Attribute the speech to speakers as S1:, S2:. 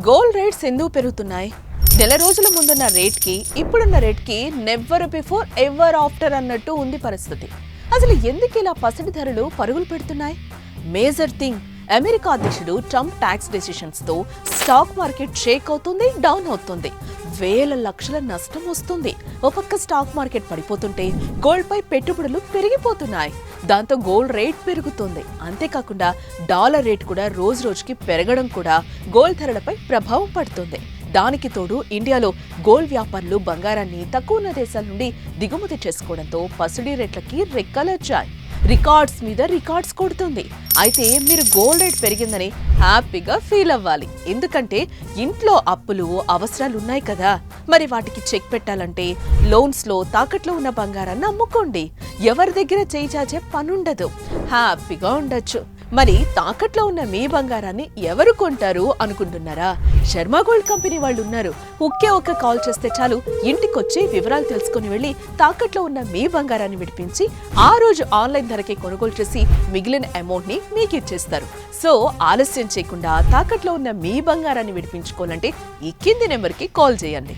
S1: Gold rates ఎందుకు పెరుగుతున్నాయి? నెల రోజుల ముందున్న రేట్కి ఇప్పుడున్న రేట్కి నెవర్ బిఫోర్ ఎవర్ ఆఫ్టర్ అన్నట్టు ఉంది పరిస్థితి. అసలు ఎందుకు ఇలా పసిడి ధరలు పరుగులు పెడుతున్నాయి? మేజర్ థింగ్, అమెరికా అధ్యక్షుడు ట్రంప్ ట్యాక్స్ డెసిషన్స్ తో స్టాక్ మార్కెట్ షేక్ అవుతుంది, డౌన్ అవుతుంది. వేల లక్షల నష్టం వస్తుంది. ఓ పక్క స్టాక్ మార్కెట్ పడిపోతుంటే గోల్డ్ పై పెట్టుబడులు పెరిగిపోతున్నాయి. దాంతో గోల్డ్ రేట్ పెరుగుతుంది. అంతేకాకుండా డాలర్ రేట్ కూడా రోజు రోజుకి పెరగడం కూడా గోల్డ్ ధరలపై ప్రభావం పడుతుంది. దానికి తోడు ఇండియాలో గోల్డ్ వ్యాపారులు బంగారాన్ని తక్కువ ఉన్న దేశాల నుండి దిగుమతి చేసుకోవడంతో పసిడి రేట్లకి రెక్కలొచ్చాయి. రికార్డ్స్ మీద రికార్డ్స్ కొడుతుంది. అయితే మీరు గోల్డ్ రేట్ పెరిగిందని హ్యాపీగా ఫీల్ అవ్వాలి. ఎందుకంటే ఇంట్లో అప్పులు, అవసరాలు ఉన్నాయి కదా. మరి వాటికి చెక్ పెట్టాలంటే లోన్స్ లో తాకట్లో ఉన్న బంగారాన్ని అమ్ముకోండి. ఎవరి దగ్గర చేయి చాచే పనుండదు, హ్యాపీగా ఉండొచ్చు. మరి తాకట్లో ఉన్న మీ బంగారాన్ని ఎవరు కొంటారు అనుకుంటున్నారా? శర్మ గోల్డ్ కంపెనీ వాళ్ళు ఉన్నారు. ఒక్క కాల్ చేస్తే చాలు, ఇంటికొచ్చి వివరాలు తెలుసుకుని వెళ్ళి తాకట్లో ఉన్న మీ బంగారాన్ని విడిపించి ఆ రోజు ఆన్లైన్ ధరకే కొనుగోలు చేసి మిగిలిన అమౌంట్ ని మీకు ఇచ్చేస్తారు. సో ఆలస్యం చేయకుండా తాకట్లో ఉన్న మీ బంగారాన్ని విడిపించుకోవాలంటే ఈ కింది నెంబర్కి కాల్ చేయండి.